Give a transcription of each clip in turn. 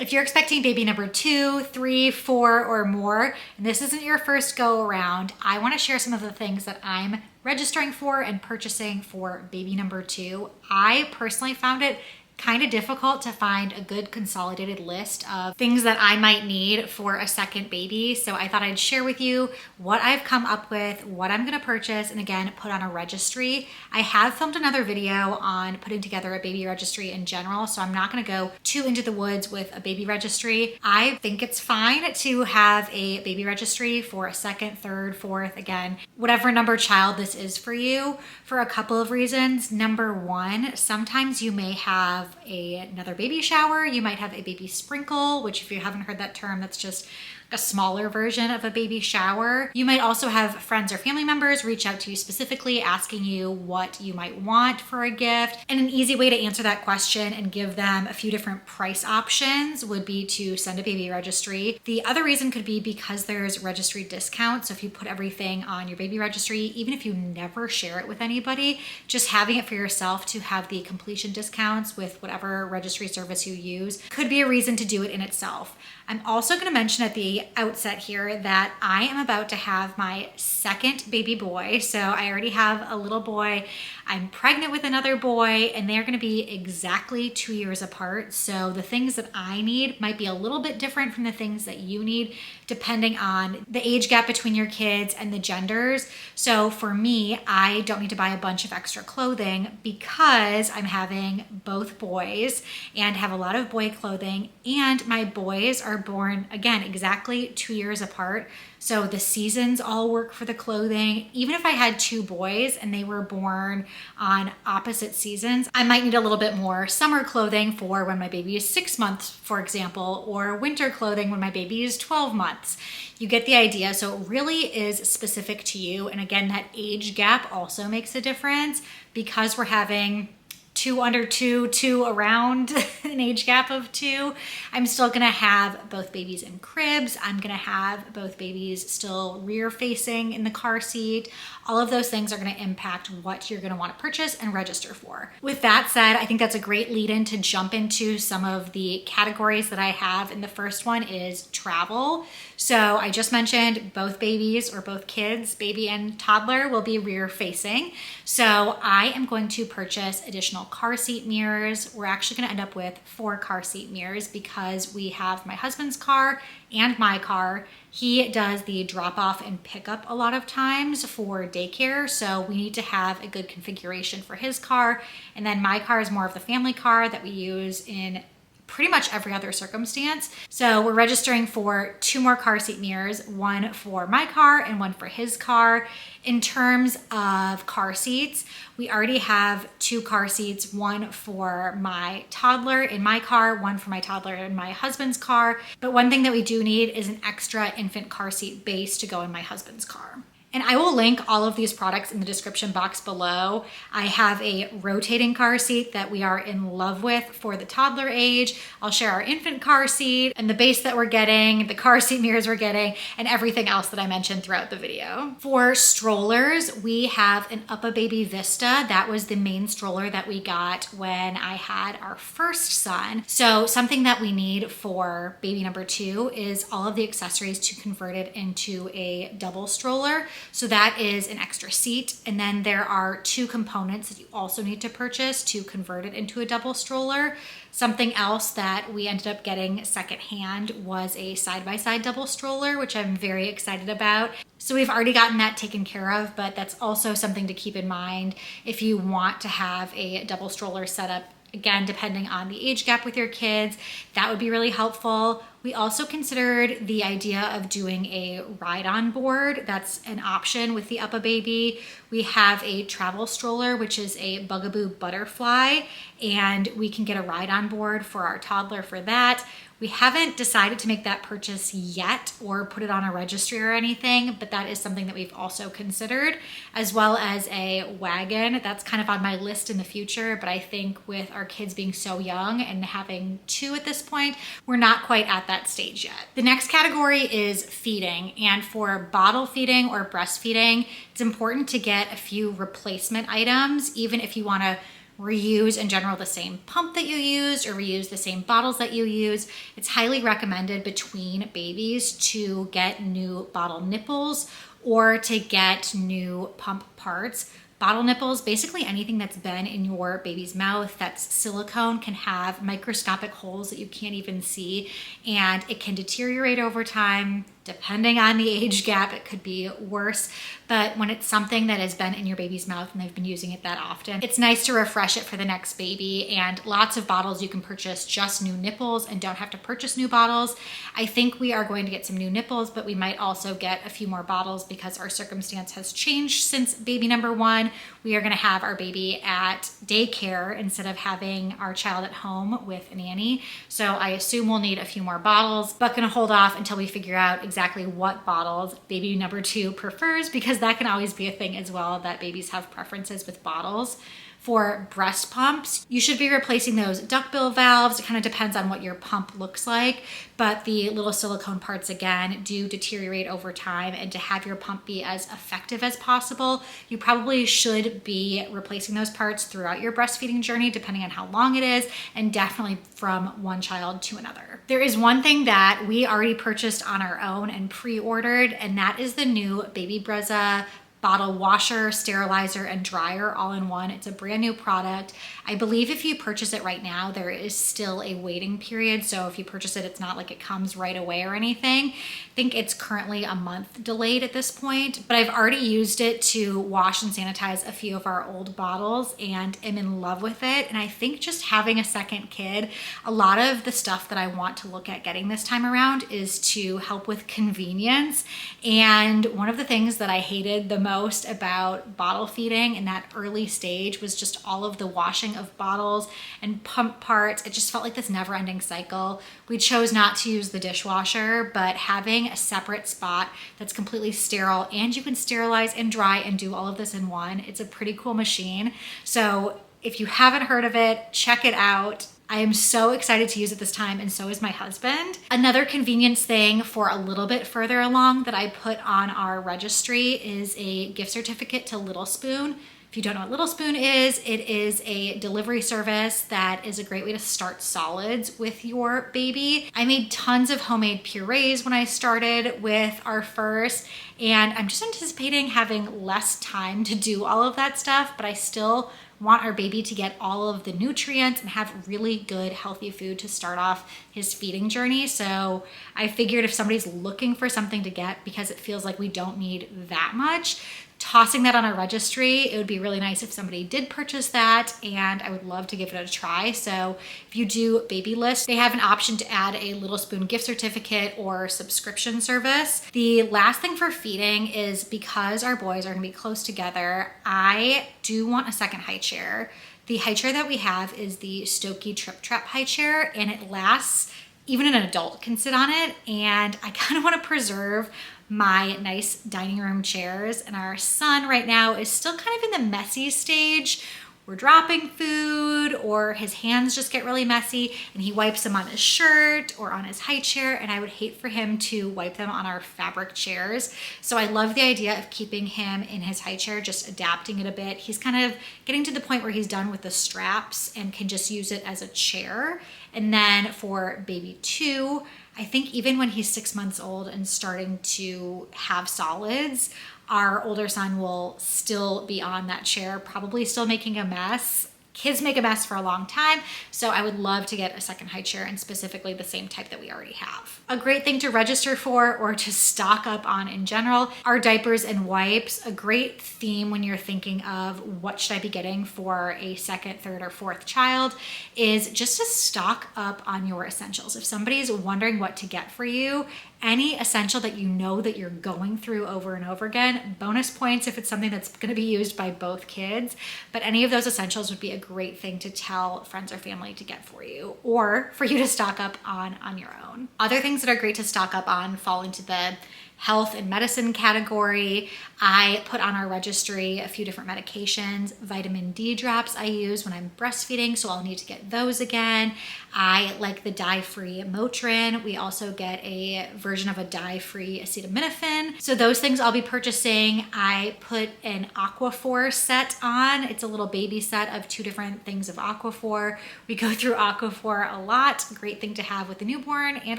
If you're expecting baby number 2, 3, 4, or more, and this isn't your first go around, I want to share some of the things that I'm registering for and purchasing for baby number 2. I personally found it kind of difficult to find a good consolidated list of things that I might need for a second baby. So I thought I'd share with you what I've come up with, what I'm going to purchase, and again, put on a registry. I have filmed another video on putting together a baby registry in general, so I'm not going to go too into the woods with a baby registry. I think it's fine to have a baby registry for a second, third, fourth, again, whatever number child this is for you, for a couple of reasons. Number one, sometimes you may have another baby shower. You might have a baby sprinkle, which if you haven't heard that term, that's just a smaller version of a baby shower. You might also have friends or family members reach out to you specifically asking you what you might want for a gift. And an easy way to answer that question and give them a few different price options would be to send a baby registry. The other reason could be because there's registry discounts. So if you put everything on your baby registry, even if you never share it with anybody, just having it for yourself to have the completion discounts with whatever registry service you use could be a reason to do it in itself. I'm also going to mention at the outset here that I am about to have my second baby boy. So I already have a little boy. I'm pregnant with another boy, and they're going to be exactly 2 years apart. So the things that I need might be a little bit different from the things that you need, depending on the age gap between your kids and the genders. So for me, I don't need to buy a bunch of extra clothing because I'm having both boys and have a lot of boy clothing, and my boys are born, again, exactly 2 years apart. So the seasons all work for the clothing. Even if I had 2 boys and they were born on opposite seasons, I might need a little bit more summer clothing for when my baby is 6 months, for example, or winter clothing when my baby is 12 months. You get the idea. So it really is specific to you. And again, that age gap also makes a difference because we're having 2 under 2, 2 around an age gap of 2. I'm still gonna have both babies in cribs. I'm gonna have both babies still rear facing in the car seat. All of those things are gonna impact what you're gonna wanna purchase and register for. With that said, I think that's a great lead in to jump into some of the categories that I have. And the first one is travel. So I just mentioned both babies or both kids, baby and toddler, will be rear facing. So I am going to purchase additional car seat mirrors. We're actually going to end up with 4 car seat mirrors because we have my husband's car and my car. He does the drop off and pickup a lot of times for daycare. So we need to have a good configuration for his car. And then my car is more of the family car that we use in pretty much every other circumstance. So we're registering for 2 more car seat mirrors, one for my car and one for his car. In terms of car seats, we already have 2 car seats, one for my toddler in my car, one for my toddler in my husband's car. But one thing that we do need is an extra infant car seat base to go in my husband's car. And I will link all of these products in the description box below. I have a rotating car seat that we are in love with for the toddler age. I'll share our infant car seat and the base that we're getting, the car seat mirrors we're getting, and everything else that I mentioned throughout the video. For strollers, we have an UPPAbaby Vista. That was the main stroller that we got when I had our first son. So something that we need for baby number 2 is all of the accessories to convert it into a double stroller. So that is an extra seat. And then there are 2 components that you also need to purchase to convert it into a double stroller. Something else that we ended up getting secondhand was a side-by-side double stroller, which I'm very excited about. So we've already gotten that taken care of, but that's also something to keep in mind if you want to have a double stroller set up. Again, depending on the age gap with your kids, that would be really helpful. We also considered the idea of doing a ride-on board. That's an option with the UPPAbaby. We have a travel stroller, which is a Bugaboo Butterfly, and we can get a ride-on board for our toddler for that. We haven't decided to make that purchase yet or put it on a registry or anything, but that is something that we've also considered, as well as a wagon. That's kind of on my list in the future, but I think with our kids being so young and having 2 at this point, we're not quite at that stage yet. The next category is feeding, and for bottle feeding or breastfeeding, it's important to get a few replacement items, even if you want to reuse in general the same pump that you used or reuse the same bottles that you use. It's highly recommended between babies to get new bottle nipples or to get new pump parts. Bottle nipples, basically anything that's been in your baby's mouth that's silicone, can have microscopic holes that you can't even see, and it can deteriorate over time. Depending on the age gap, it could be worse. But when it's something that has been in your baby's mouth and they've been using it that often, it's nice to refresh it for the next baby. And lots of bottles you can purchase just new nipples and don't have to purchase new bottles. I think we are going to get some new nipples, but we might also get a few more bottles because our circumstance has changed since baby number 1. We are going to have our baby at daycare instead of having our child at home with a nanny. So I assume we'll need a few more bottles, but going to hold off until we figure out exactly what bottles baby number 2 prefers, because that can always be a thing as well, that babies have preferences with bottles. For breast pumps, you should be replacing those duckbill valves. It kind of depends on what your pump looks like, but the little silicone parts, again, do deteriorate over time. And to have your pump be as effective as possible, you probably should be replacing those parts throughout your breastfeeding journey, depending on how long it is, and definitely from one child to another. There is one thing that we already purchased on our own and pre-ordered, and that is the new Baby Brezza bottle washer, sterilizer, and dryer all in one. It's a brand new product. I believe if you purchase it right now, there is still a waiting period. So if you purchase it, it's not like it comes right away or anything. I think it's currently a month delayed at this point, but I've already used it to wash and sanitize a few of our old bottles and am in love with it. And I think just having a second kid, a lot of the stuff that I want to look at getting this time around is to help with convenience. And one of the things that I hated the most about bottle feeding in that early stage was just all of the washing of bottles and pump parts. It just felt like this never-ending cycle. We chose not to use the dishwasher, but having a separate spot that's completely sterile, and you can sterilize and dry and do all of this in one. It's a pretty cool machine. So if you haven't heard of it, check it out. I am so excited to use it this time, and so is my husband. Another convenience thing for a little bit further along that I put on our registry is a gift certificate to Little Spoon. If you don't know what Little Spoon is, it is a delivery service that is a great way to start solids with your baby. I made tons of homemade purees when I started with our first, and I'm just anticipating having less time to do all of that stuff, but I still want our baby to get all of the nutrients and have really good, healthy food to start off his feeding journey. So I figured if somebody's looking for something to get because it feels like we don't need that much, tossing that on our registry, it would be really nice if somebody did purchase that, and I would love to give it a try. So if you do Baby List, they have an option to add a Little Spoon gift certificate or subscription service. The last thing for feeding is, because our boys are gonna be close together, I do want a second high chair. The high chair that we have is the Stokey Trip Trap high chair, and it lasts, even an adult can sit on it, and I kind of want to preserve my nice dining room chairs. And our son right now is still kind of in the messy stage. We're dropping food, or his hands just get really messy and he wipes them on his shirt or on his high chair, and I would hate for him to wipe them on our fabric chairs. So I love the idea of keeping him in his high chair, just adapting it a bit. He's kind of getting to the point where he's done with the straps and can just use it as a chair. And then for baby 2, I think even when he's 6 months old and starting to have solids, our older son will still be on that chair, probably still making a mess. Kids make a mess for a long time, so I would love to get a second high chair, and specifically the same type that we already have. A great thing to register for, or to stock up on in general, are diapers and wipes. A great theme when you're thinking of what should I be getting for a second, third, or fourth child is just to stock up on your essentials. If somebody's wondering what to get for you, any essential that you know that you're going through over and over again, bonus points if it's something that's going to be used by both kids, but any of those essentials would be a great thing to tell friends or family to get for you, or for you to stock up on your own. Other things that are great to stock up on fall into the health and medicine category. I put on our registry a few different medications, vitamin D drops I use when I'm breastfeeding, so I'll need to get those again. I like the dye-free Motrin. We also get a version of a dye-free acetaminophen. So those things I'll be purchasing. I put an Aquaphor set on. It's a little baby set of 2 different things of Aquaphor. We go through Aquaphor a lot. Great thing to have with a newborn and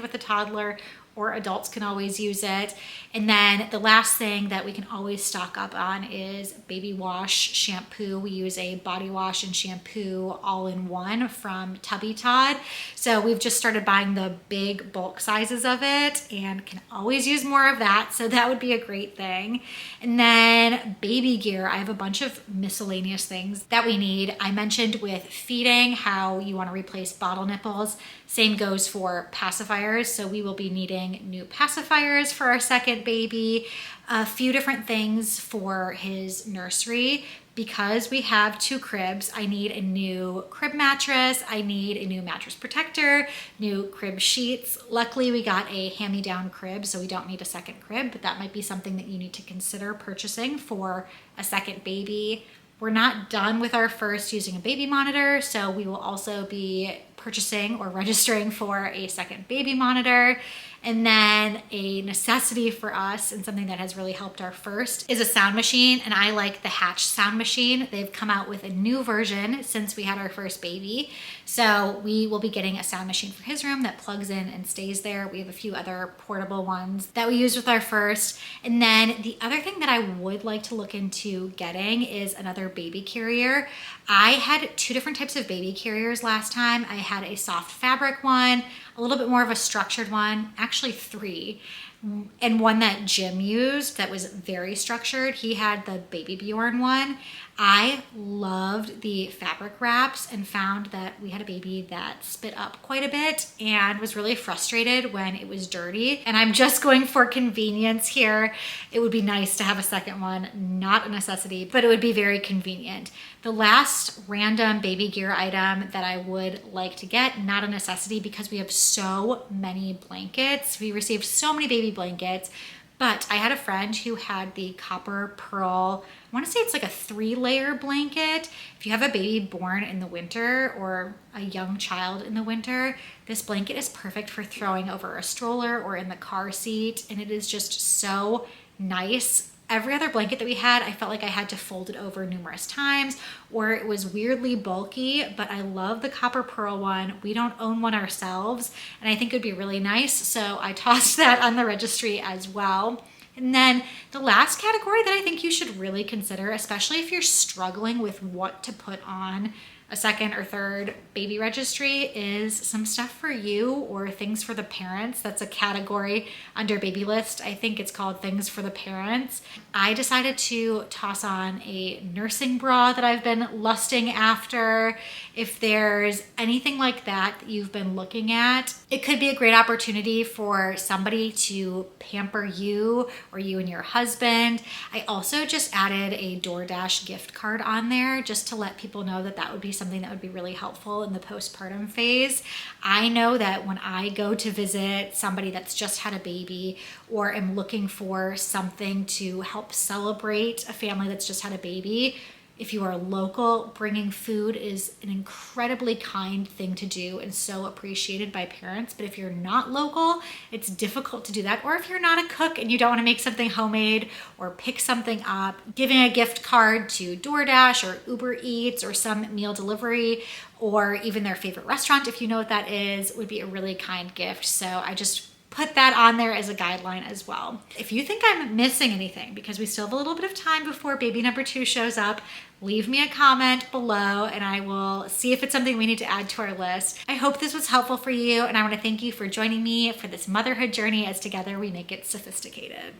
with a toddler, or adults can always use it. And then the last thing that we can always stock up on is baby wash shampoo. We use a body wash and shampoo all-in-one from Tubby Todd. So we've just started buying the big bulk sizes of it and can always use more of that. So that would be a great thing. And then baby gear. I have a bunch of miscellaneous things that we need. I mentioned with feeding how you want to replace bottle nipples. Same goes for pacifiers. So we will be needing new pacifiers for our second baby, a few different things for his nursery. Because we have 2 cribs, I need a new crib mattress, I need a new mattress protector, new crib sheets. Luckily, we got a hand-me-down crib, so we don't need a second crib, but that might be something that you need to consider purchasing for a second baby. We're not done with our first using a baby monitor, so we will also be purchasing or registering for a second baby monitor. And then a necessity for us, and something that has really helped our first, is a sound machine. And I like the Hatch sound machine. They've come out with a new version since we had our first baby. So we will be getting a sound machine for his room that plugs in and stays there. We have a few other portable ones that we used with our first. And then the other thing that I would like to look into getting is another baby carrier. I had 2 different types of baby carriers last time. I had a soft fabric one, a little bit more of a structured one, actually 3, and one that Jim used that was very structured. He had the Baby Bjorn one. I loved the fabric wraps and found that we had a baby that spit up quite a bit and was really frustrated when it was dirty. And I'm just going for convenience here. It would be nice to have a second one, not a necessity, but it would be very convenient. The last random baby gear item that I would like to get, not a necessity because we have so many blankets. We received so many baby blankets, but I had a friend who had the copper pearl, I want to say it's like a 3-layer blanket. If you have a baby born in the winter or a young child in the winter, this blanket is perfect for throwing over a stroller or in the car seat. And it is just so nice. Every other blanket that we had, I felt like I had to fold it over numerous times, or it was weirdly bulky, but I love the copper pearl one. We don't own one ourselves, and I think it would be really nice. So I tossed that on the registry as well. And then the last category that I think you should really consider, especially if you're struggling with what to put on a second or third baby registry, is some stuff for you or things for the parents. That's a category under baby list. I think it's called things for the parents. I decided to toss on a nursing bra that I've been lusting after. If there's anything like that that you've been looking at, it could be a great opportunity for somebody to pamper you or you and your husband. I also just added a DoorDash gift card on there just to let people know that that would be something that would be really helpful in the postpartum phase. I know that when I go to visit somebody that's just had a baby or am looking for something to help celebrate a family that's just had a baby, if you are local, bringing food is an incredibly kind thing to do and so appreciated by parents. But if you're not local, it's difficult to do that. Or if you're not a cook and you don't want to make something homemade or pick something up, giving a gift card to DoorDash or Uber Eats or some meal delivery or even their favorite restaurant, if you know what that is, would be a really kind gift. So I just put that on there as a guideline as well. If you think I'm missing anything, because we still have a little bit of time before baby number 2 shows up, leave me a comment below and I will see if it's something we need to add to our list. I hope this was helpful for you, and I want to thank you for joining me for this motherhood journey as together we make it sophisticated.